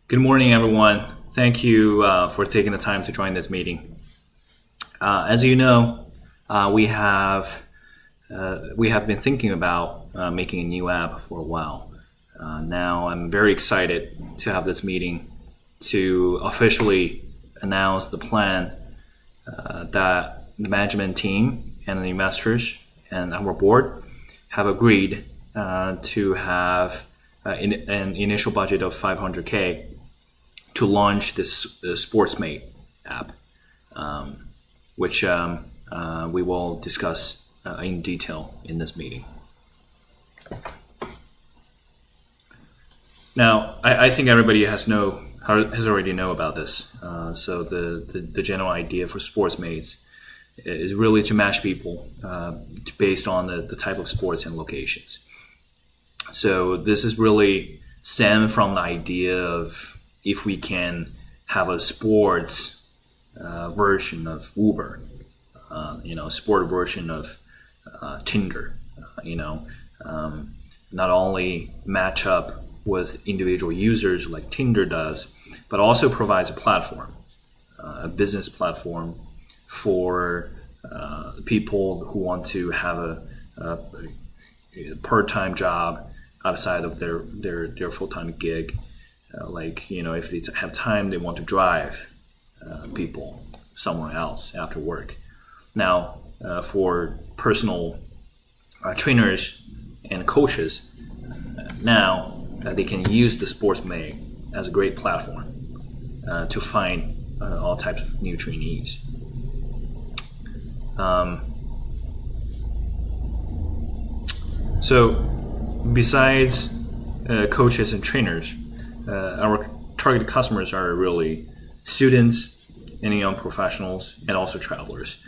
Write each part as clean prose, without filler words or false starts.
Good morning, everyone. Thank you for taking the time to join this meeting. As you know, we have been thinking about making a new app for a while. Now, I'm very excited to have this meeting to officially announce the plan that the management team and the investors and our board have agreed to have an initial budget of $500K to launch this SportsMate app, which we will discuss in detail in this meeting. Now, I think everybody has already know about this. So the general idea for SportsMates is really to match people based on the type of sports and locations. So this is really stemmed from the idea of if we can have a sports version of Uber, sport version of Tinder, not only match up with individual users like Tinder does, but also provides a platform, a business platform for people who want to have a part-time job outside of their full-time gig. If they have time, they want to drive people somewhere else after work. Now, for personal trainers and coaches, now they can use the SportsMate as a great platform to find all types of new trainees. So, besides coaches and trainers, our targeted customers are really students and young professionals and also travelers.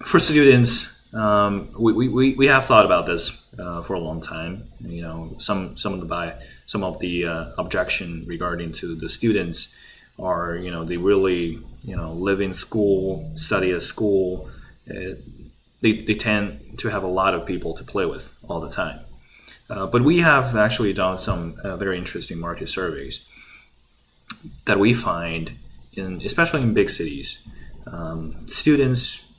For students, we have thought about this for a long time. Some of the objection regarding to the students are they really live in school, study at school. They tend to have a lot of people to play with all the time. But we have actually done some very interesting market surveys that we find, especially in big cities, students,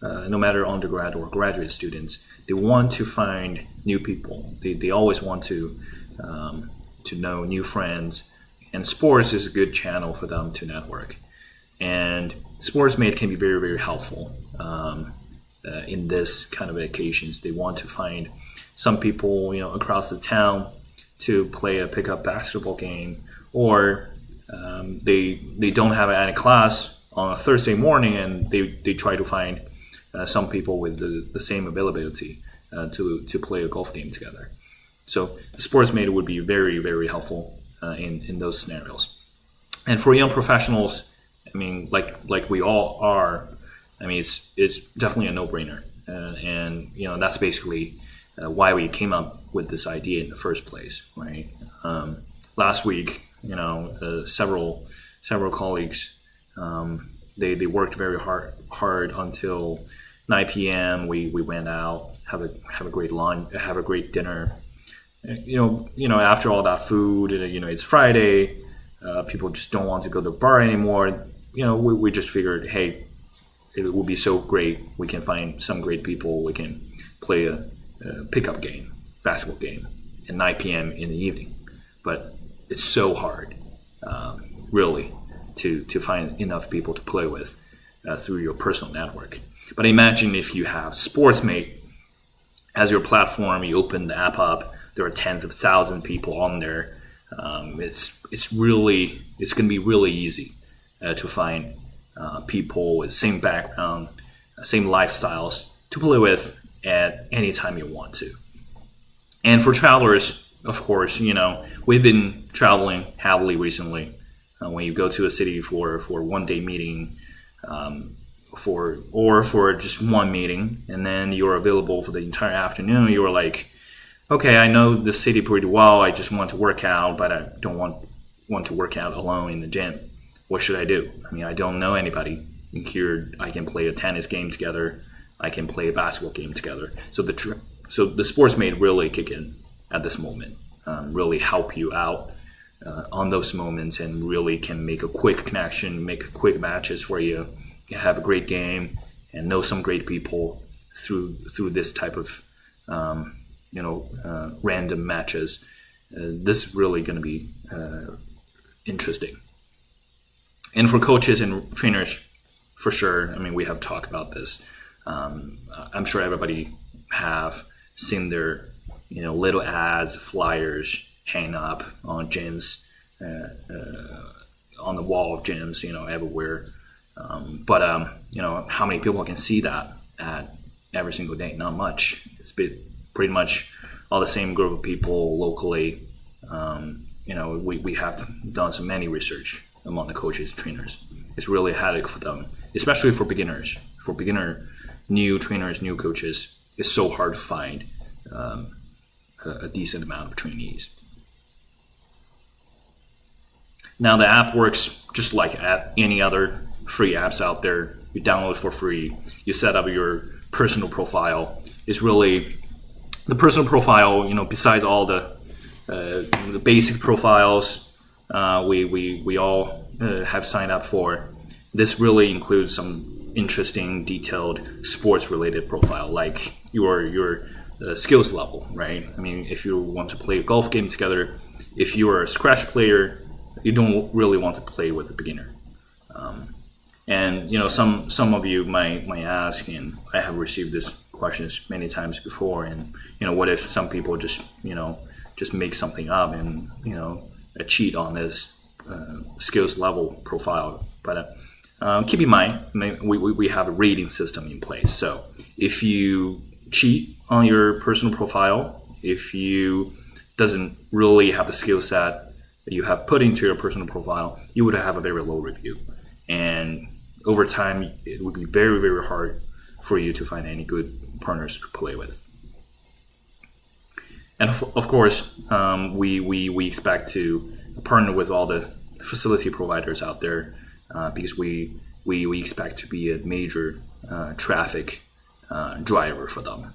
no matter undergrad or graduate students, they want to find new people. They always want to know new friends, and sports is a good channel for them to network. And SportsMate can be very, very helpful in this kind of occasions. They want to find some people, across the town to play a pickup basketball game, or they don't have any class on a Thursday morning, and they try to find some people with the same availability to play a golf game together. So SportsMate would be very, very helpful in those scenarios. And for young professionals, like we all are, it's definitely a no-brainer, and that's basically why we came up with this idea in the first place, right? Last week, several colleagues, they worked very hard until 9 p.m. We went out, have a great lunch, have a great dinner. After all that food, it's Friday. People just don't want to go to the bar anymore. We just figured, hey, it would be so great. We can find some great people. We can play a pickup game, basketball game, at 9 p.m. in the evening. But it's so hard, really, to find enough people to play with through your personal network. But imagine if you have SportsMate as your platform. You open the app up. There are tens of thousands of people on there. It's going to be really easy to find people with same background, same lifestyles to play with at any time you want to. And for travelers, of course, we've been traveling heavily recently. When you go to a city for a one-day meeting, for just one meeting, and then you're available for the entire afternoon, you're like, okay, I know the city pretty well. I just want to work out, but I don't want to work out alone in the gym. What should I do? I don't know anybody. Here, I can play a tennis game together. I can play a basketball game together. So the SportsMate really kick in at this moment, really help you out on those moments and really can make a quick connection, make quick matches for you, have a great game, and know some great people through this type of random matches. This is really going to be interesting. And for coaches and trainers, for sure. I mean, we have talked about this. I'm sure everybody have seen their little ads, flyers hang up on gyms, on the wall of gyms, everywhere. But how many people can see that ad every single day? Not much. It's been pretty much all the same group of people locally. We have done so many research among the coaches and trainers. It's really a headache for them, especially for beginners. For new trainers, new coaches, it's so hard to find a decent amount of trainees. Now the app works just like any other free apps out there. You download it for free. You set up your personal profile. It's really the personal profile. Besides all the basic profiles we all have signed up for. This really includes some interesting, detailed sports-related profile, like your skills level, right? I mean, if you want to play a golf game together, if you're a scratch player, you don't really want to play with a beginner. And some of you might ask, and I have received this questions many times before. And what if some people just make something up and cheat on this skills level profile? But keep in mind, we have a rating system in place. So if you cheat on your personal profile, if you doesn't really have the skill set that you have put into your personal profile, you would have a very low review. And over time, it would be very, very hard for you to find any good partners to play with. And of course, we expect to partner with all the facility providers out there because we expect to be a major traffic driver for them.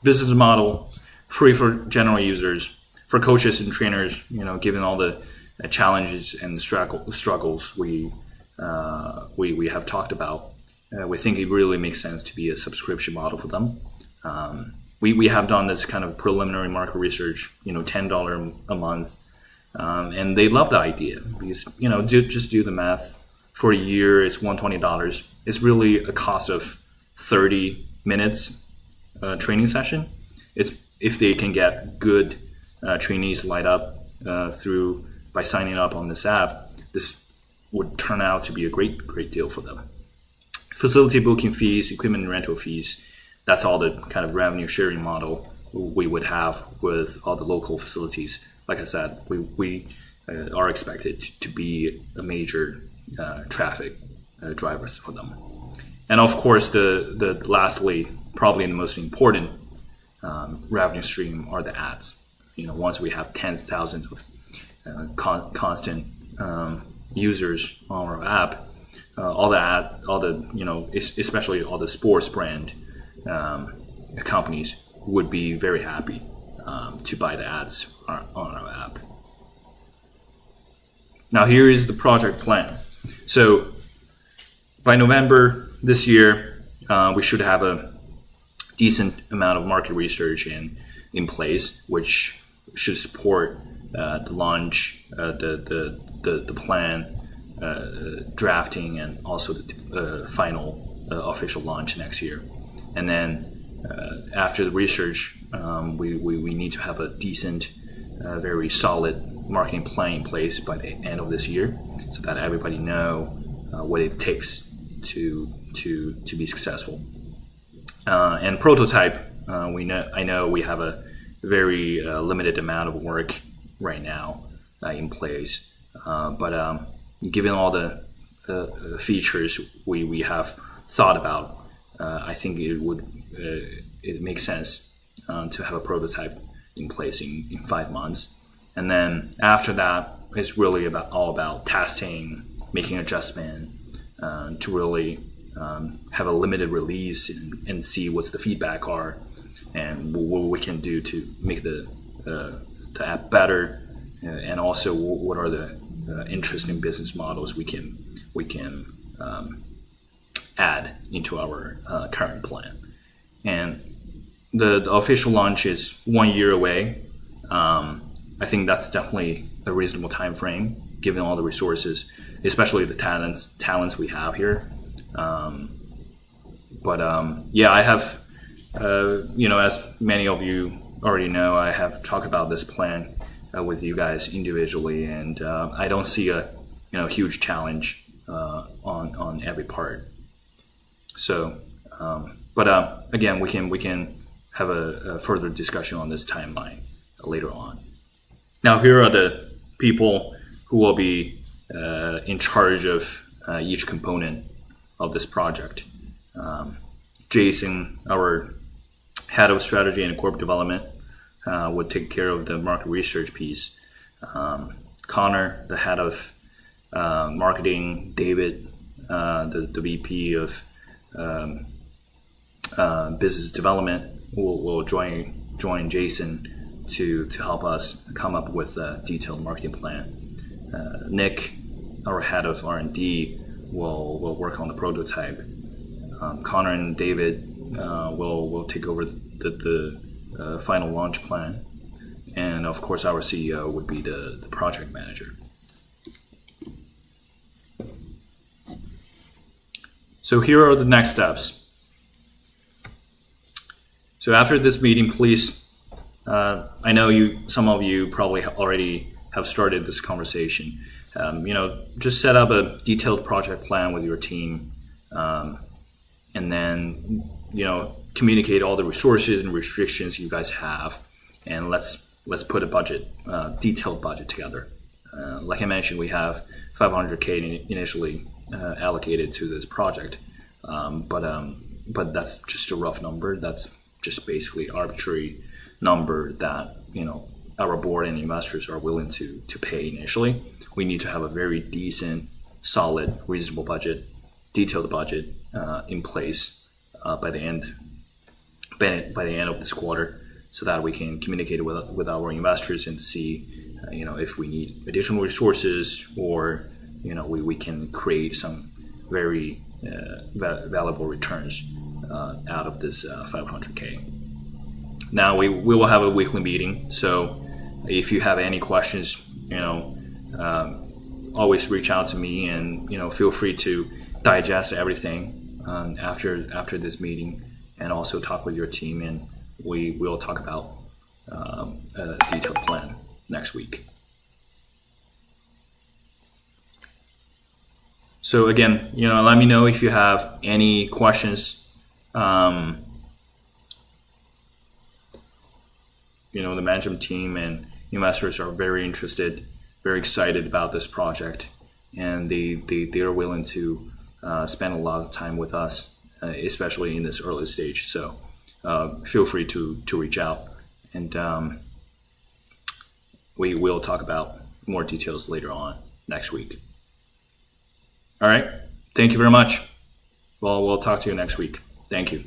Business model, free for general users. For coaches and trainers, given all the challenges and struggles we have talked about, we think it really makes sense to be a subscription model for them. We have done this kind of preliminary market research, $10 a month, and they love the idea because just do the math. For a year, it's $120. It's really a cost of 30 minutes training session. It's if they can get good trainees light up by signing up on this app, this would turn out to be a great deal for them. Facility booking fees, equipment rental fees, that's all the kind of revenue sharing model we would have with all the local facilities. Like I said, we are expected to be a major traffic drivers for them. And of course, the lastly, probably the most important revenue stream are the ads. Once we have 10,000 of constant users on our app, especially all the sports brand companies would be very happy to buy the ads on our app. Now here is the project plan. So by November this year, we should have a decent amount of market research in place, which should support the launch, the plan, drafting, and also the final official launch next year. And then after the research, we need to have a decent, very solid marketing plan in place by the end of this year, so that everybody know what it takes to be successful. And prototype, I know we have a very limited amount of work right now in place, but given all the features we have thought about, I think it makes sense to have a prototype in place in 5 months. And then after that, it's really all about testing, making adjustment to really have a limited release and see what the feedback are and what we can do to make the the app better, and also what are the interesting business models we can add into our current plan. And the official launch is 1 year away. I think that's definitely a reasonable time frame, given all the resources, especially the talents we have here. I have, as many of you already know, I have talked about this plan with you guys individually, and I don't see a huge challenge on every part. So, again, we can have a further discussion on this timeline later on. Now, here are the people who will be in charge of each component of this project. Jason, our head of strategy and corporate development, would take care of the market research piece. Connor, the head of marketing. David, the VP of business development, will join Jason to help us come up with a detailed marketing plan. Nick, our head of R&D, will work on the prototype. Connor and David will take over the final launch plan, and of course our CEO would be the project manager. So here are the next steps. So after this meeting, please, I know some of you probably already have started this conversation. Just set up a detailed project plan with your team, and then communicate all the resources and restrictions you guys have, and let's put a detailed budget together. Like I mentioned, we have $500K initially allocated to this project, but that's just a rough number. That's just basically arbitrary number that our board and investors are willing to pay initially. We need to have a very decent, solid, reasonable budget, detailed budget in place by the end of this quarter, so that we can communicate with our investors and see if we need additional resources, or we can create some very valuable returns out of this 500K. Now we will have a weekly meeting, so if you have any questions, always reach out to me, and feel free to digest everything after this meeting, and also talk with your team, and we will talk about a detailed plan next week. So again, let me know if you have any questions. The management team and investors are very interested, very excited about this project, and they are willing to spend a lot of time with us, especially in this early stage. So feel free to reach out, and we will talk about more details later on next week. All right. Thank you very much. Well, we'll talk to you next week. Thank you.